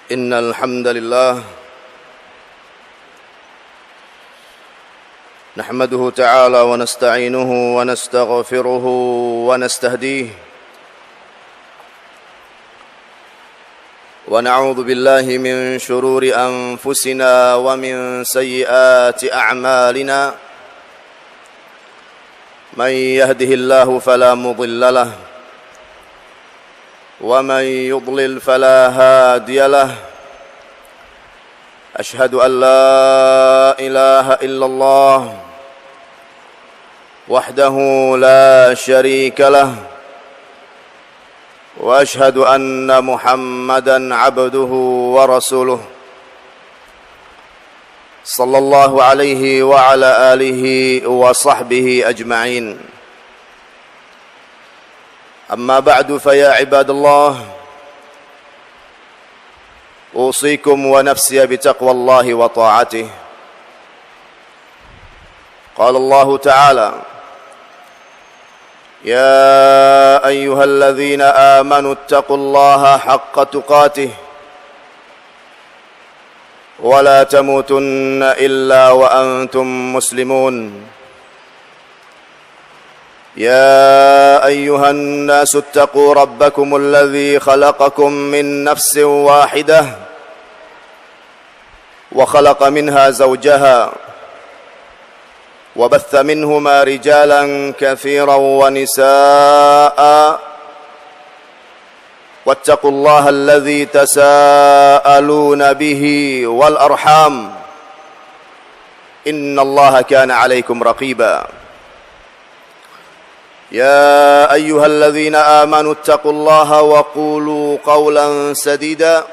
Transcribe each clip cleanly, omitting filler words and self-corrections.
إن الحمد لله نحمده تعالى ونستعينه ونستغفره ونستهديه ونعوذ بالله من شرور أنفسنا ومن سيئات أعمالنا من يهده الله فلا مضل له ومن يضلل فلا هادي له أشهد أن لا إله إلا الله وحده لا شريك له وأشهد أن محمدا عبده ورسوله صلى الله عليه وعلى آله وصحبه أجمعين أما بعد فيا عباد الله أوصيكم ونفسي بتقوى الله وطاعته قال الله تعالى يا أيها الذين آمنوا اتقوا الله حق تقاته ولا تموتن إلا وأنتم مسلمون يا أيها الناس اتقوا ربكم الذي خلقكم من نفس واحدة وخلق منها زوجها وبث منهما رجالا كثيرا ونساء واتقوا الله الذي تساءلون به والأرحام إن الله كان عليكم رقيبا يا أيها الذين آمنوا اتقوا الله وقولوا قولا سديدا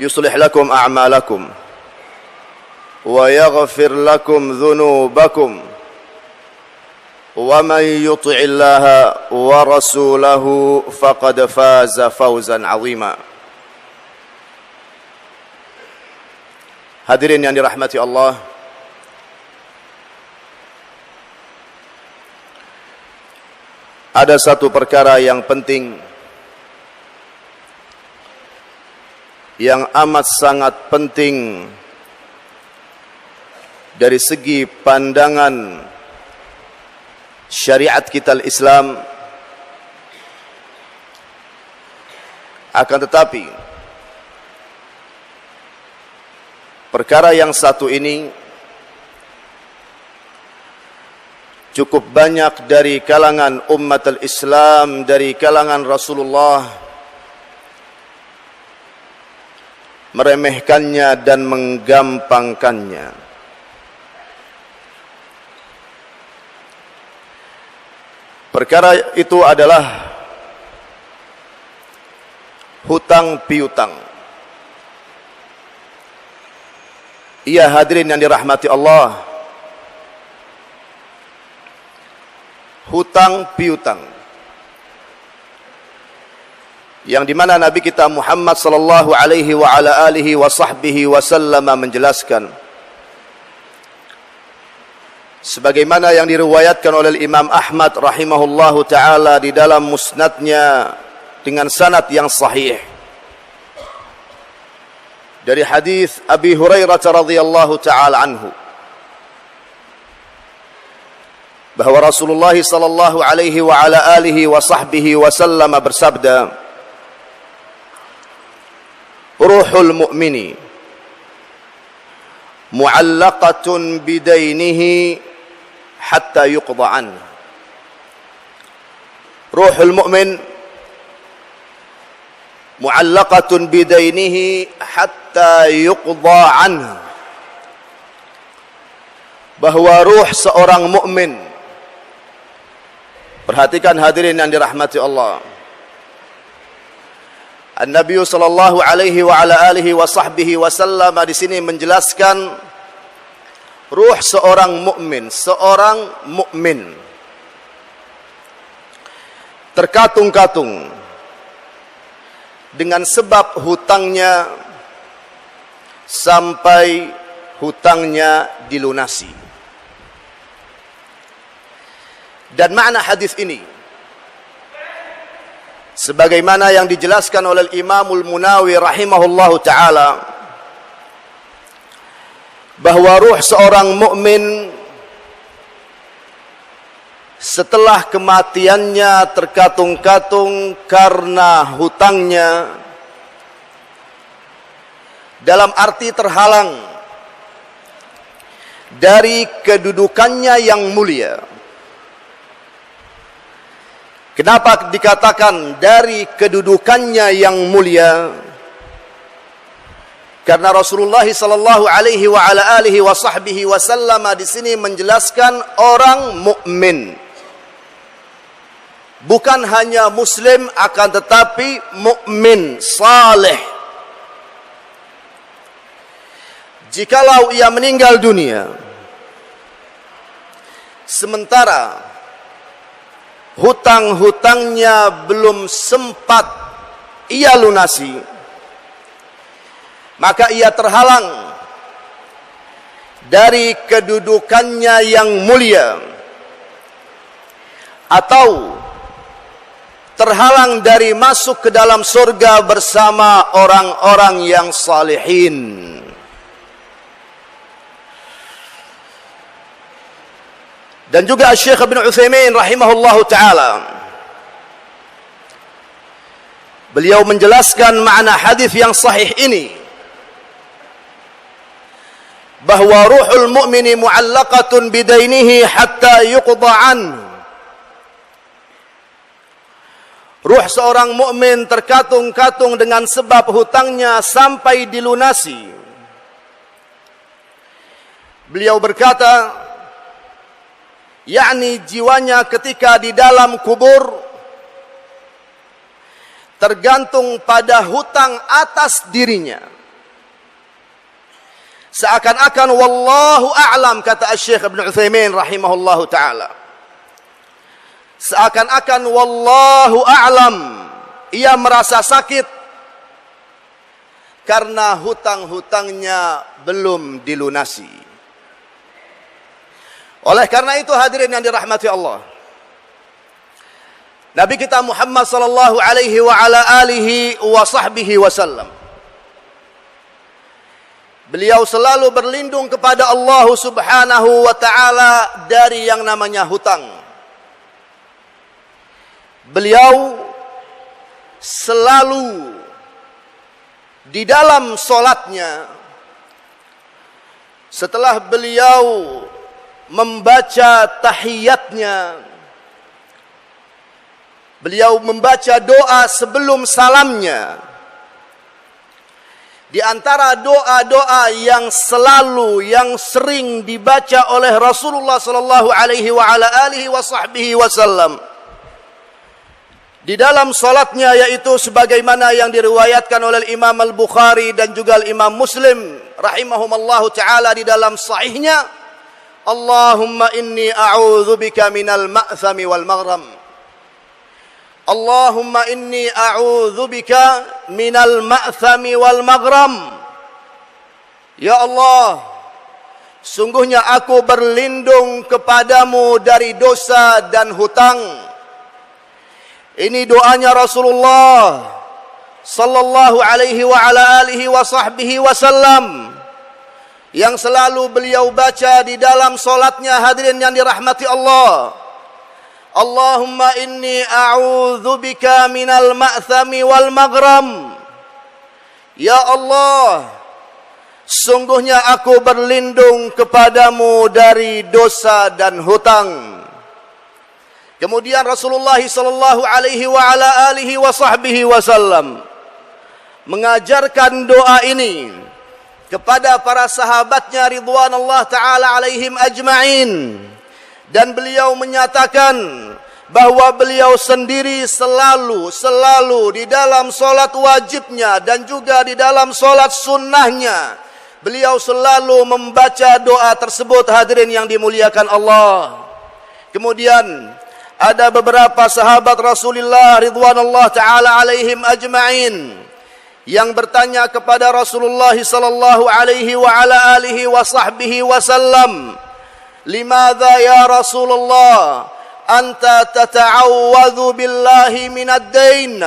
يصلح لكم أعمالكم ويغفر لكم ذنوبكم ومن يطع الله ورسوله فقد فاز فوزا عظيما. Hadirin yang dirahmati Allah, ada satu perkara yang penting, yang amat sangat penting dari segi pandangan syariat kita Islam. Akan tetapi perkara yang satu ini cukup banyak dari kalangan umat al-Islam, dari kalangan Rasulullah meremehkannya dan menggampangkannya. Perkara itu adalah hutang piutang. Iya hadirin yang dirahmati Allah, hutang piutang yang dimana Nabi kita Muhammad sallallahu alaihi wa ala alihi wa sahbihi wasallam menjelaskan sebagaimana yang diriwayatkan oleh Imam Ahmad rahimahullahu taala di dalam musnadnya dengan sanad yang sahih dari hadis Abi Hurairah radhiyallahu taala anhu, bahwa Rasulullah sallallahu alaihi wa ala alihi wa sahbihi wasallam bersabda, ruhul mu'mini mu'allaqatun bidainihi hatta yuqda anhu. Ruhul mu'min mu'allaqatun bidainihi hatta yuqda anhu. Bahwa ruh seorang mukmin, perhatikan hadirin yang dirahmati Allah, An-Nabi sallallahu alaihi wa ala alihi wa sahbihi wasallam di sini menjelaskan ruh seorang mukmin terkatung-katung dengan sebab hutangnya sampai hutangnya dilunasi. Dan makna hadis ini sebagaimana yang dijelaskan oleh Imamul Munawi rahimahullahu taala, bahwa ruh seorang mukmin setelah kematiannya terkatung-katung karena hutangnya, dalam arti terhalang dari kedudukannya yang mulia. Kenapa dikatakan dari kedudukannya yang mulia? Karena Rasulullah sallallahu alaihi wa ala alihi wa sahbihi wasallam di sini menjelaskan orang mukmin bukan hanya muslim, akan tetapi mukmin saleh. Jikalau ia meninggal dunia sementara hutang-hutangnya belum sempat ia lunasi, maka ia terhalang dari kedudukannya yang mulia, atau terhalang dari masuk ke dalam surga bersama orang-orang yang salihin. Dan juga Syekh Ibn Utsaimin rahimahullahu ta'ala, beliau menjelaskan makna hadis yang sahih ini, bahwa ruhul mu'mini mu'allaqatun bidainihi hatta yuqda anhu. Ruh seorang mukmin terkatung-katung dengan sebab hutangnya sampai dilunasi. Beliau berkata, yakni jiwanya ketika di dalam kubur tergantung pada hutang atas dirinya. Seakan-akan wallahu a'lam, kata Syekh Ibn Utsaimin rahimahullahu ta'ala, seakan-akan wallahu a'lam, ia merasa sakit karena hutang-hutangnya belum dilunasi. Oleh karena itu hadirin yang dirahmati Allah, Nabi kita Muhammad sallallahu alaihi wa ala alihi wa sahbihi wasallam, beliau selalu berlindung kepada Allah Subhanahu wa taala dari yang namanya hutang. Beliau selalu di dalam salatnya, setelah beliau membaca tahiyatnya, beliau membaca doa sebelum salamnya. Di antara doa-doa yang selalu, yang sering dibaca oleh Rasulullah sallallahu alaihi wa ala alihi wa sahbihi wasallam di dalam salatnya, yaitu sebagaimana yang diriwayatkan oleh Imam Al-Bukhari dan juga Imam Muslim rahimahumallahu taala di dalam sahihnya, Allahumma inni a'udzubika minal ma'thami wal maghram. Allahumma inni a'udzubika minal ma'thami wal maghram. Ya Allah, sungguhnya aku berlindung kepadamu dari dosa dan hutang. Ini doanya Rasulullah sallallahu alaihi wa ala alihi wa sahbihi wasallam, yang selalu beliau baca di dalam solatnya. Hadirin yang dirahmati Allah, Allahumma inni a'udzubika minal ma'thami wal maghram. Ya Allah, sungguhnya aku berlindung kepadamu dari dosa dan hutang. Kemudian Rasulullah sallallahu alaihi wa ala alihi wa sahbihi wasallam mengajarkan doa ini kepada para sahabatnya ridwanullah ta'ala alaihim ajma'in. Dan beliau menyatakan bahwa beliau sendiri selalu di dalam solat wajibnya dan juga di dalam solat sunnahnya, beliau selalu membaca doa tersebut. Hadirin yang dimuliakan Allah. Kemudian ada beberapa sahabat Rasulullah ridwanullah ta'ala alaihim ajma'in yang bertanya kepada Rasulullah sallallahu alaihi wa ala alihi wa sahbihi wasallam, limadza ya Rasulullah anta tata'awwadhu billahi minad dain.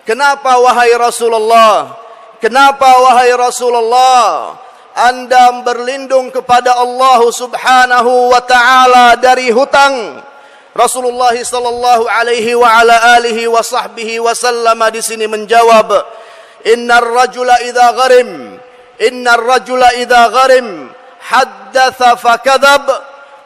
Kenapa wahai Rasulullah? Kenapa wahai Rasulullah? Anda berlindung kepada Allah Subhanahu wa taala dari hutang. Rasulullah sallallahu alaihi wa ala alihi wa sahbihi wasallam di sini menjawab, innar rajula idza gharim haddatsa fakadzab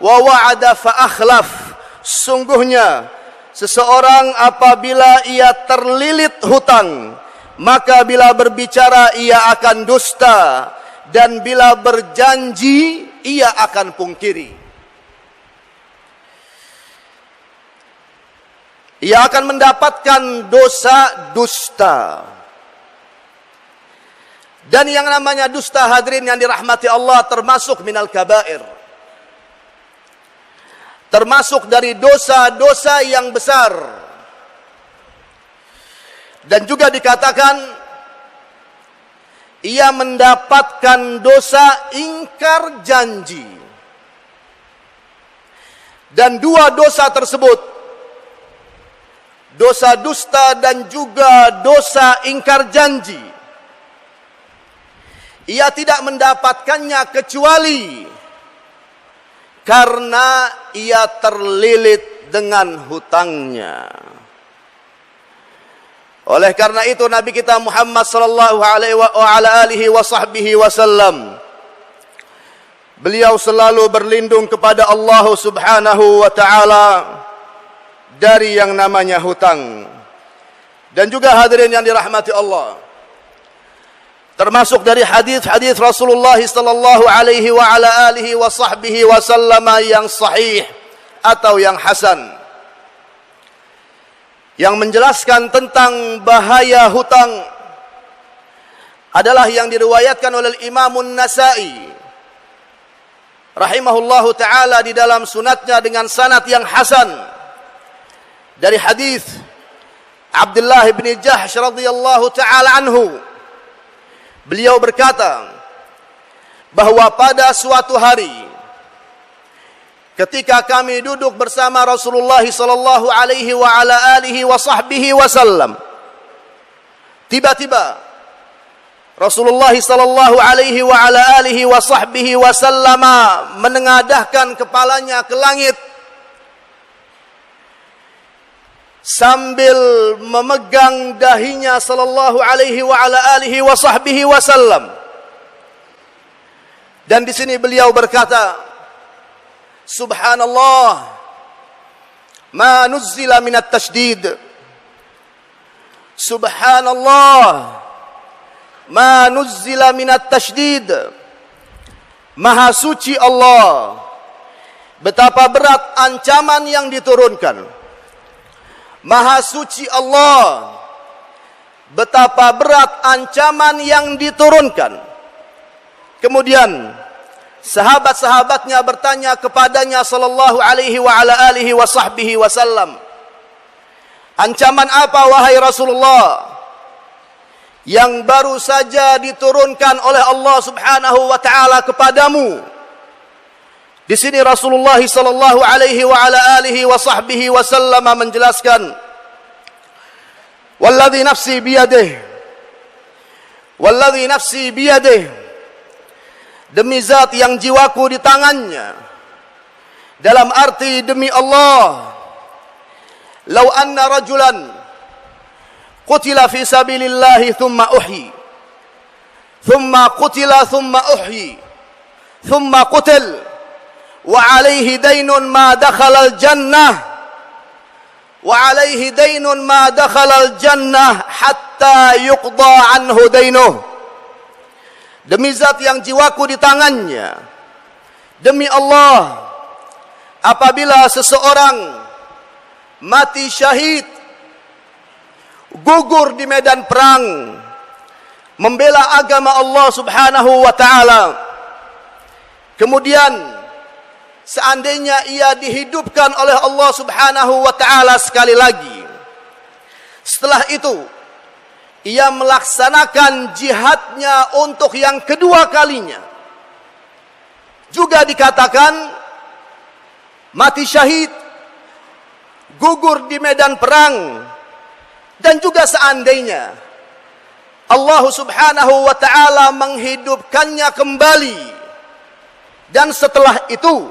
wa wa'ada fa akhlaf. Sungguhnya seseorang apabila ia terlilit hutang, maka bila berbicara ia akan dusta, dan bila berjanji ia akan pungkiri. Ia akan mendapatkan dosa dusta. Dan yang namanya dusta, hadirin yang dirahmati Allah, termasuk minal kabair. Termasuk dari dosa-dosa yang besar. Dan juga dikatakan ia mendapatkan dosa ingkar janji. Dan dua dosa tersebut, dosa dusta dan juga dosa ingkar janji, ia tidak mendapatkannya kecuali karena ia terlilit dengan hutangnya. Oleh karena itu Nabi kita Muhammad sallallahu alaihi wasallam, beliau selalu berlindung kepada Allah Subhanahu wa taala dari yang namanya hutang. Dan juga hadirin yang dirahmati Allah, termasuk dari hadis-hadis Rasulullah sallallahu alaihi wa ala alihi wa sahbihi wasallam yang sahih atau yang hasan, yang menjelaskan tentang bahaya hutang, adalah yang diriwayatkan oleh Imam An-Nasa'i rahimahullahu taala di dalam sunatnya dengan sanad yang hasan, dari hadis Abdullah bin Jahsh radhiyallahu taala anhu. Beliau berkata bahwa pada suatu hari ketika kami duduk bersama Rasulullah sallallahu alaihi wa ala alihi wa sahbihi wasallam, tiba-tiba Rasulullah sallallahu alaihi wa ala alihi wa sahbihi wasallam menengadahkan kepalanya ke langit sambil memegang dahinya sallallahu alaihi wa ala alihi wa sahbihi wasallam. Dan di sini beliau berkata, subhanallah ma nuzzila minat tashdid, subhanallah ma nuzzila minat tashdid. Maha suci Allah, betapa berat ancaman yang diturunkan. Maha suci Allah, betapa berat ancaman yang diturunkan. Kemudian sahabat-sahabatnya bertanya kepadanya sallallahu alaihi wa ala alihi wa sahbihi wasallam, ancaman apa wahai Rasulullah yang baru saja diturunkan oleh Allah Subhanahu wa taala kepadamu? Di sini Rasulullah sallallahu alaihi wa ala alihi wa sahbihi wasallam menjelaskan, walladzi nafsi biyadihi, walladzi nafsi biyadihi, demi zat yang jiwaku di tangannya, dalam arti demi Allah, law anna rajulan qutila fi sabilillahi thumma uhyi, thumma qutila thumma uhyi, thumma qutil wa alaihi daynun ma dakhala al-jannah, wa alaihi daynun ma dakhala al-jannah hatta yuqda anhu daynuh. Demi zat yang jiwaku di tangannya, demi Allah, apabila seseorang mati syahid, gugur di medan perang membela agama Allah Subhanahu wa taala, kemudian seandainya ia dihidupkan oleh Allah Subhanahu wa taala sekali lagi, setelah itu ia melaksanakan jihadnya untuk yang kedua kalinya, juga dikatakan mati syahid gugur di medan perang, dan juga seandainya Allah Subhanahu wa ta'ala menghidupkannya kembali, dan setelah itu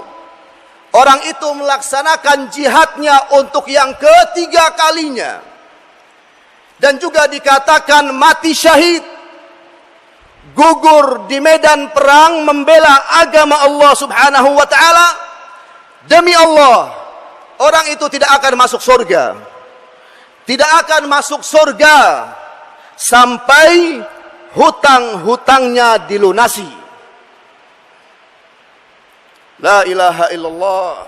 orang itu melaksanakan jihadnya untuk yang ketiga kalinya, dan juga dikatakan mati syahid, gugur di medan perang membela agama Allah Subhanahu wa ta'ala, demi Allah, orang itu tidak akan masuk surga. Tidak akan masuk surga sampai hutang-hutangnya dilunasi. La ilaha illallah.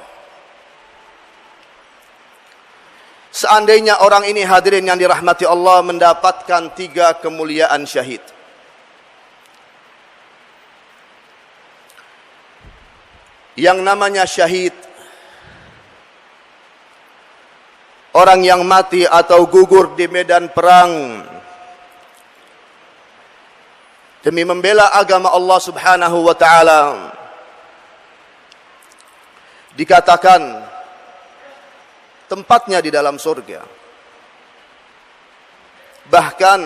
Seandainya orang ini, hadirin yang dirahmati Allah, mendapatkan 3 kemuliaan syahid. Yang namanya syahid, orang yang mati atau gugur di medan perang demi membela agama Allah Subhanahu wa ta'ala, dikatakan tempatnya di dalam surga. Bahkan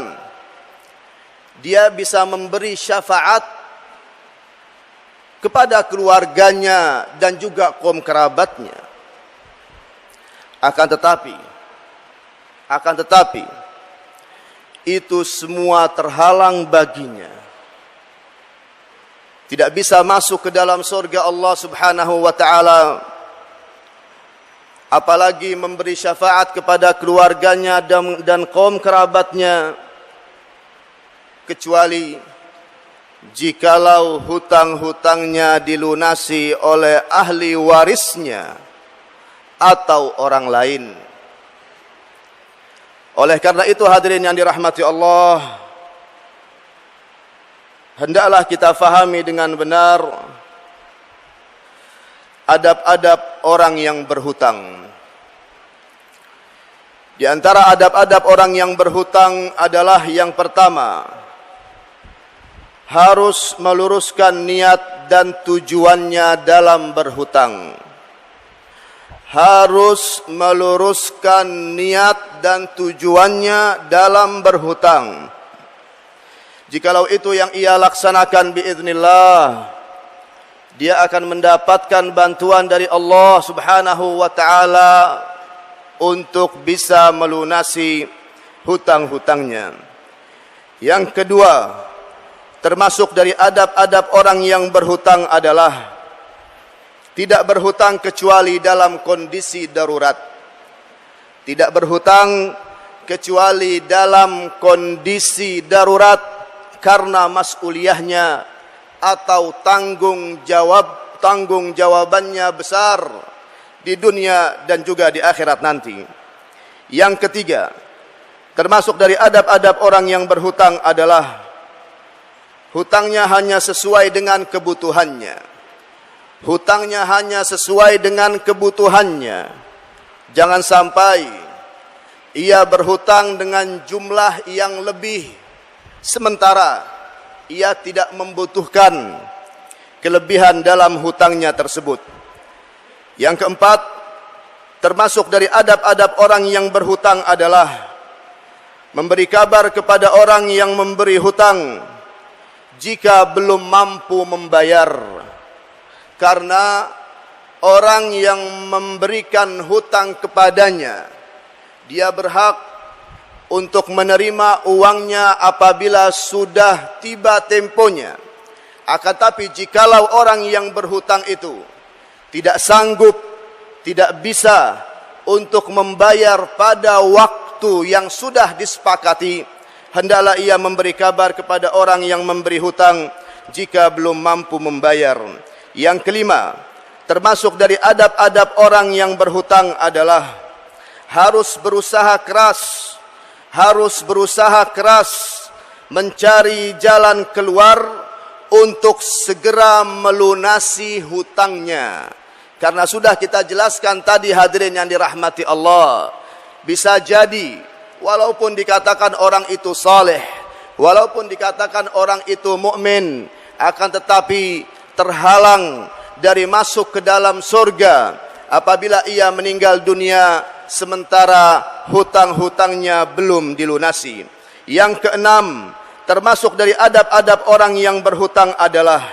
dia bisa memberi syafaat kepada keluarganya dan juga kaum kerabatnya. Akan tetapi itu semua terhalang baginya. Tidak bisa masuk ke dalam surga Allah Subhanahu wa ta'ala, apalagi memberi syafaat kepada keluarganya dan kaum kerabatnya, kecuali jikalau hutang-hutangnya dilunasi oleh ahli warisnya atau orang lain. Oleh karena itu, hadirin yang dirahmati Allah, hendaklah kita fahami dengan benar adab-adab orang yang berhutang. Di antara adab-adab orang yang berhutang adalah yang pertama, harus meluruskan niat dan tujuannya dalam berhutang. Harus meluruskan niat dan tujuannya dalam berhutang. Jikalau itu yang ia laksanakan biiznillah, dia akan mendapatkan bantuan dari Allah Subhanahu wa ta'ala untuk bisa melunasi hutang-hutangnya. Yang kedua, termasuk dari adab-adab orang yang berhutang adalah tidak berhutang kecuali dalam kondisi darurat. Tidak berhutang kecuali dalam kondisi darurat karena mas'uliyahnya atau tanggung jawabannya besar di dunia dan juga di akhirat nanti. Yang ketiga, termasuk dari adab-adab orang yang berhutang adalah hutangnya hanya sesuai dengan kebutuhannya. Hutangnya hanya sesuai dengan kebutuhannya. Jangan sampai ia berhutang dengan jumlah yang lebih, sementara ia tidak membutuhkan kelebihan dalam hutangnya tersebut. Yang keempat, termasuk dari adab-adab orang yang berhutang adalah memberi kabar kepada orang yang memberi hutang jika belum mampu membayar. Karena orang yang memberikan hutang kepadanya, dia berhak untuk menerima uangnya apabila sudah tiba temponya. Akan tapi jikalau orang yang berhutang itu tidak sanggup, tidak bisa untuk membayar pada waktu yang sudah disepakati, hendaklah ia memberi kabar kepada orang yang memberi hutang jika belum mampu membayar. Yang kelima, termasuk dari adab-adab orang yang berhutang adalah harus berusaha keras mencari jalan keluar untuk segera melunasi hutangnya. Karena sudah kita jelaskan tadi, hadirin yang dirahmati Allah, bisa jadi walaupun dikatakan orang itu saleh, walaupun dikatakan orang itu mukmin, akan tetapi terhalang dari masuk ke dalam surga apabila ia meninggal dunia sementara hutang-hutangnya belum dilunasi. Yang keenam, termasuk dari adab-adab orang yang berhutang adalah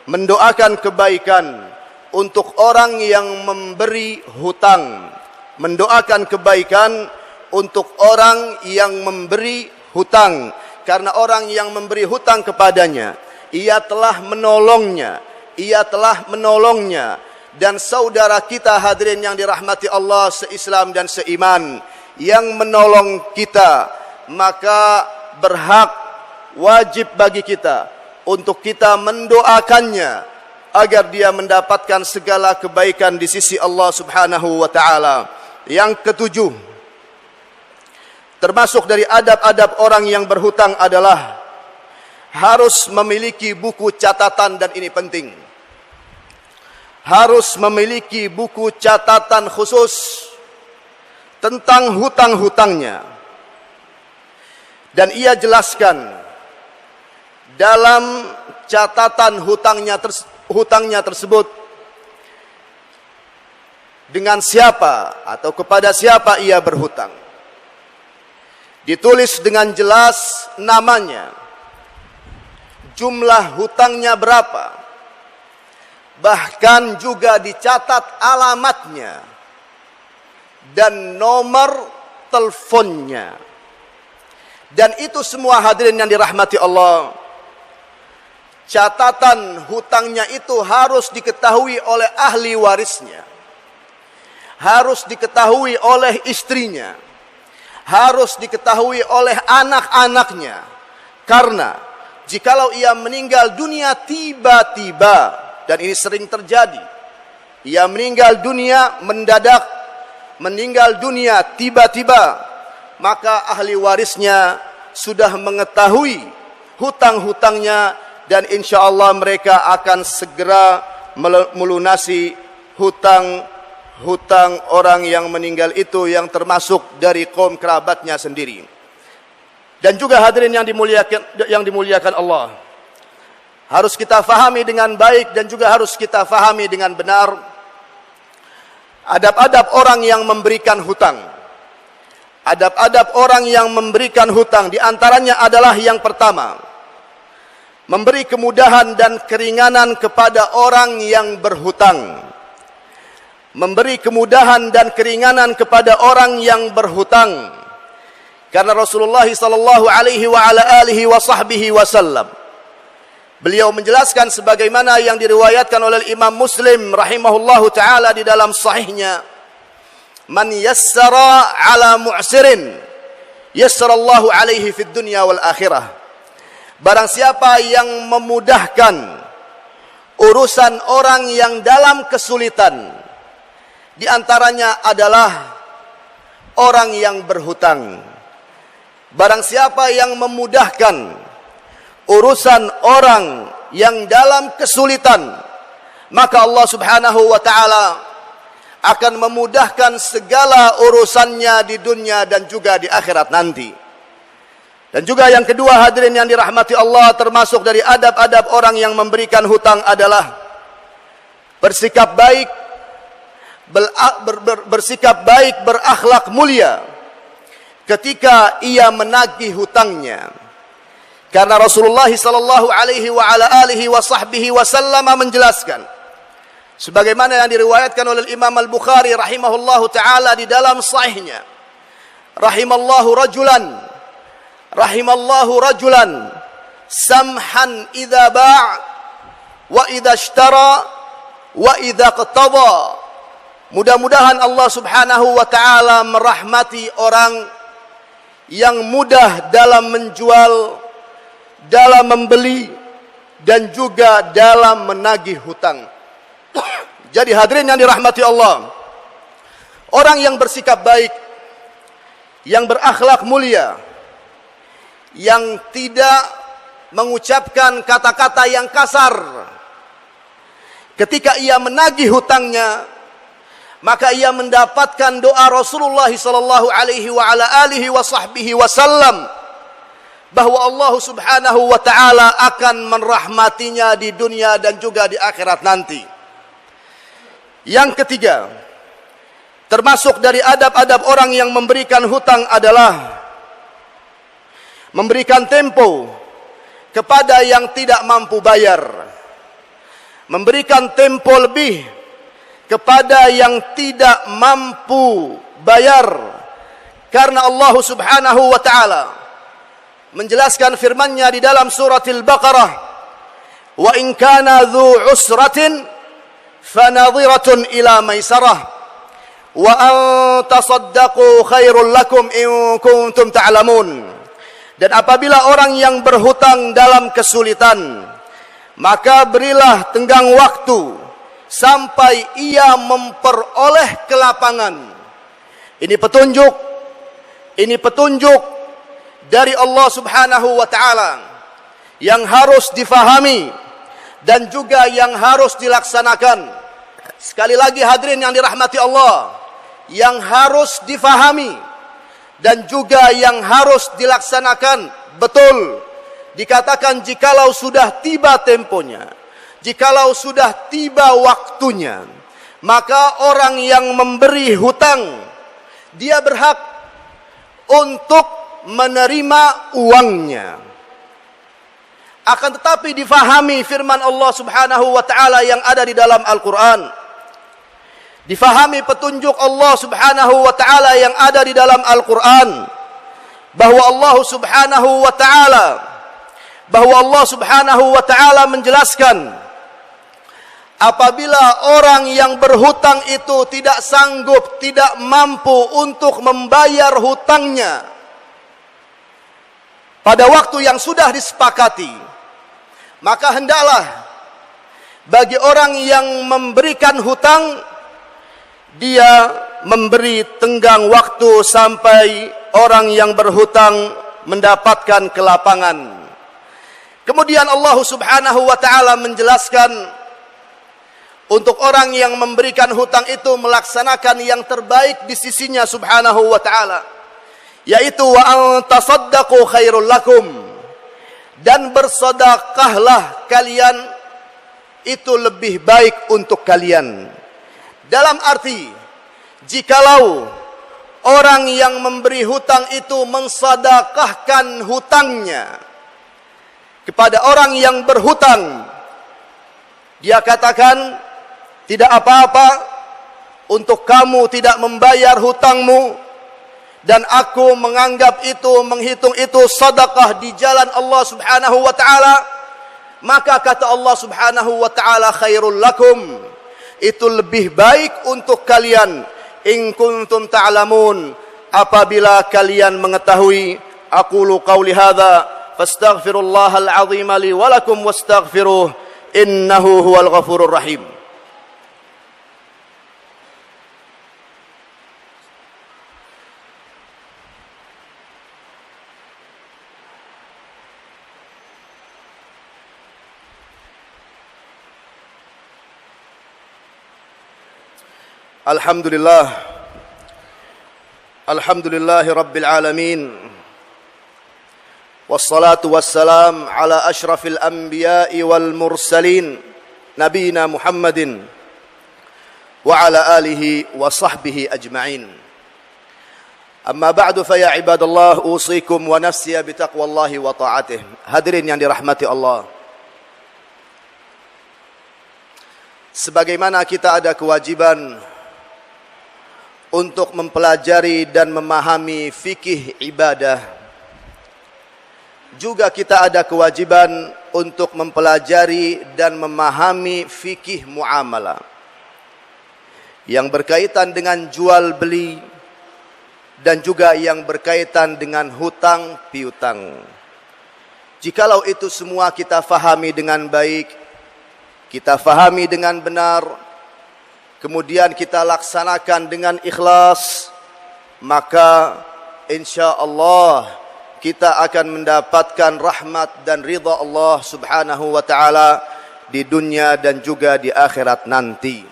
mendoakan kebaikan untuk orang yang memberi hutang. Mendoakan kebaikan untuk orang yang memberi hutang. Karena orang yang memberi hutang kepadanya, ia telah menolongnya. Dan saudara kita hadirin yang dirahmati Allah se-Islam dan seiman, yang menolong kita, maka berhak, wajib bagi kita untuk kita mendoakannya agar dia mendapatkan segala kebaikan di sisi Allah Subhanahu wa taala. Yang ketujuh, termasuk dari adab-adab orang yang berhutang adalah harus memiliki buku catatan, dan ini penting. Harus memiliki buku catatan khusus tentang hutang-hutangnya. Dan ia jelaskan dalam catatan hutangnya tersebut dengan siapa atau kepada siapa ia berhutang. Ditulis dengan jelas namanya, jumlah hutangnya berapa, bahkan juga dicatat alamatnya dan nomor teleponnya. Dan itu semua hadirin yang dirahmati Allah, catatan hutangnya itu harus diketahui oleh ahli warisnya, harus diketahui oleh istrinya, harus diketahui oleh anak-anaknya. Karena jikalau ia meninggal dunia tiba-tiba, dan ini sering terjadi, ia meninggal dunia mendadak, meninggal dunia tiba-tiba, maka ahli warisnya sudah mengetahui hutang-hutangnya, dan insya Allah mereka akan segera melunasi hutang orang yang meninggal itu, yang termasuk dari kaum kerabatnya sendiri. Dan juga hadirin yang dimuliakan Allah, harus kita fahami dengan baik dan juga harus kita fahami dengan benar adab-adab orang yang memberikan hutang. Adab-adab orang yang memberikan hutang di antaranya adalah yang pertama, memberi kemudahan dan keringanan kepada orang yang berhutang. Memberi kemudahan dan keringanan kepada orang yang berhutang. Karena Rasulullah sallallahu alaihi wasallam beliau menjelaskan sebagaimana yang diriwayatkan oleh Imam Muslim rahimahullahu taala di dalam sahihnya, man yassara ala mu'sirin yassarallahu alaihi fid dunya wal akhirah. Barang siapa yang memudahkan urusan orang yang dalam kesulitan, di antaranya adalah orang yang berhutang. Barang siapa yang memudahkan urusan orang yang dalam kesulitan, maka Allah Subhanahu wa taala akan memudahkan segala urusannya di dunia dan juga di akhirat nanti. Dan juga yang kedua hadirin yang dirahmati Allah, termasuk dari adab-adab orang yang memberikan hutang adalah bersikap baik, berakhlak mulia ketika ia menagih hutangnya. Karena Rasulullah sallallahu alaihi wasallam menjelaskan, sebagaimana yang diriwayatkan oleh Imam Al-Bukhari rahimahullahu taala di dalam sahihnya, rahimallahu rajulan samhan idza ba' wa idza ishtara wa idza qtada. Mudah-mudahan Allah Subhanahu wa taala merahmati orang yang mudah dalam menjual, dalam membeli, dan juga dalam menagih hutang. Jadi hadirin yang dirahmati Allah, orang yang bersikap baik, yang berakhlak mulia, yang tidak mengucapkan kata-kata yang kasar ketika ia menagih hutangnya, maka ia mendapatkan doa Rasulullah sallallahu alaihi wasallam bahwa Allah Subhanahu wa taala akan merahmatinya di dunia dan juga di akhirat nanti. Yang ketiga, termasuk dari adab-adab orang yang memberikan hutang adalah memberikan tempo kepada yang tidak mampu bayar, memberikan tempo lebih kepada yang tidak mampu bayar, karena Allah Subhanahu wa taala menjelaskan firman-Nya di dalam surat Al-Baqarah, wa in kana dzu usratin fanadhiratun ila maisarah wa an tasaddaqu khairul lakum in kuntum ta'lamun. Dan apabila orang yang berhutang dalam kesulitan, maka berilah tenggang waktu sampai ia memperoleh kelapangan. Ini petunjuk dari Allah Subhanahu wa taala yang harus difahami dan juga yang harus dilaksanakan. Sekali lagi hadirin yang dirahmati Allah, yang harus difahami dan juga yang harus dilaksanakan betul. Dikatakan jikalau sudah tiba temponya, jikalau sudah tiba waktunya, maka orang yang memberi hutang, dia berhak untuk menerima uangnya. Akan tetapi difahami firman Allah Subhanahu wa taala yang ada di dalam Al-Qur'an, difahami petunjuk Allah Subhanahu wa taala yang ada di dalam Al-Qur'an, bahwa Allah Subhanahu wa taala menjelaskan, apabila orang yang berhutang itu tidak sanggup, tidak mampu untuk membayar hutangnya pada waktu yang sudah disepakati, maka hendaklah bagi orang yang memberikan hutang, dia memberi tenggang waktu sampai orang yang berhutang mendapatkan kelapangan. Kemudian Allah Subhanahu wa taala menjelaskan untuk orang yang memberikan hutang itu melaksanakan yang terbaik di sisinya Subhanahu wa taala, yaitu wa an tasaddaqu khairul lakum, dan bersedekahlah kalian itu lebih baik untuk kalian. Dalam arti, jikalau orang yang memberi hutang itu mensedekahkan hutangnya kepada orang yang berhutang, dia katakan, tidak apa-apa untuk kamu tidak membayar hutangmu, dan aku menganggap itu, menghitung itu sedekah di jalan Allah Subhanahu wa taala, maka kata Allah Subhanahu wa taala, khairul lakum, itu lebih baik untuk kalian, in kuntum ta'lamun, apabila kalian mengetahui. Aqulu qawli hadza fastaghfirullahal azim li wa lakum wastaghfiruh innahu huwal ghafurur rahim. Alhamdulillahi Rabbil Alamin, wassalatu wassalam ala ashrafil anbiya'i wal mursalin, nabiyina Muhammadin wa ala alihi wa sahbihi ajma'in. Amma ba'du, fa ya ibadallah, usikum wa nafsiya bitaqwallahi wa ta'atih. Hadirin yang dirahmati Allah, sebagaimana kita ada kewajiban untuk mempelajari dan memahami fikih ibadah, juga kita ada kewajiban untuk mempelajari dan memahami fikih muamalah yang berkaitan dengan jual beli dan juga yang berkaitan dengan hutang piutang. Jikalau itu semua kita fahami dengan baik, kita fahami dengan benar, kemudian kita laksanakan dengan ikhlas, maka insyaallah kita akan mendapatkan rahmat dan ridha Allah Subhanahu wa taala di dunia dan juga di akhirat nanti.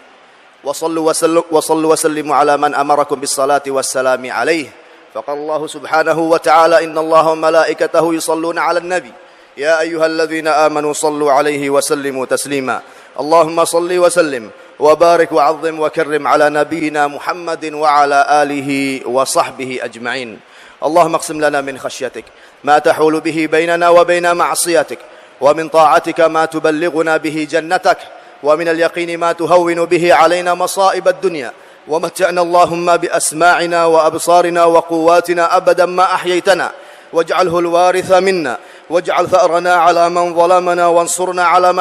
Wa sallu wa sallimu ala man amarakum bis salati was salami alaihi. Faqala Allah Subhanahu wa taala, innallaha wa malaikatahu yusalluna 'alan nabi ya ayyuhalladzina amanu sallu alaihi wa sallimu taslima. Allahumma salli wa sallim وبارك وعظم وكرم على نبينا محمد وعلى آله وصحبه أجمعين. اللهم اقسم لنا من خشيتك ما تحول به بيننا وبين معصيتك، ومن طاعتك ما تبلغنا به جنتك، ومن اليقين ما تهون به علينا مصائب الدنيا، ومتعنا اللهم بأسماعنا وأبصارنا وقواتنا أبدا ما أحييتنا، واجعله الوارث منا، واجعل ثأرنا على من ظلمنا، وانصرنا على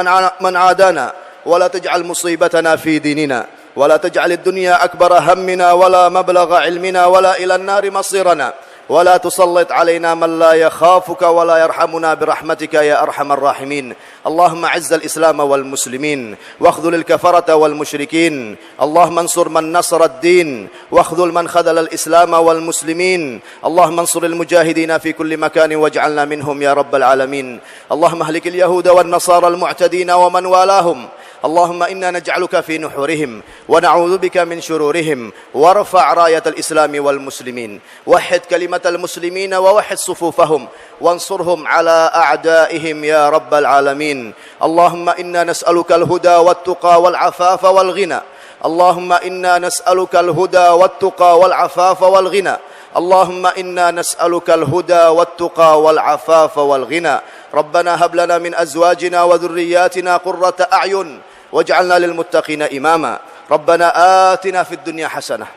من عادانا، ولا تجعل مصيبتنا في ديننا، ولا تجعل الدنيا أكبر همنا ولا مبلغ علمنا ولا إلى النار مصيرنا، ولا تسلط علينا من لا يخافك ولا يرحمنا برحمتك يا أرحم الراحمين. اللهم اعز الإسلام والمسلمين، واخذل الكفرة والمشركين. اللهم انصر من نصر الدين، واخذل من خذل الإسلام والمسلمين. اللهم انصر المجاهدين في كل مكان واجعلنا منهم يا رب العالمين. اللهم اهلك اليهود والنصارى المعتدين ومن والاهم. اللهم إنا نجعلك في نحورهم ونعوذ بك من شرورهم، وارفع راية الإسلام والمسلمين، وحد كلمة المسلمين ووحد صفوفهم، وانصرهم على أعدائهم يا رب العالمين. اللهم إنا نسألك الهدى والتقى والعفاف والغنى. اللهم إنا نسألك الهدى والتقى والعفاف والغنى. اللهم إنا نسألك الهدى والتقى والعفاف والغنى. ربنا هب لنا من أزواجنا وذرياتنا قرة أعين واجعلنا للمتقين إماما. ربنا آتنا في الدنيا حسنة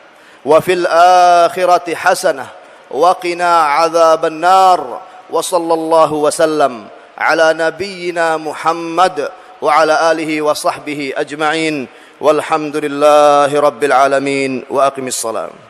وفي الآخرة حسنة وقنا عذاب النار. وصلى الله وسلم على نبينا محمد وعلى آله وصحبه أجمعين، والحمد لله رب العالمين. وأقم الصلاة.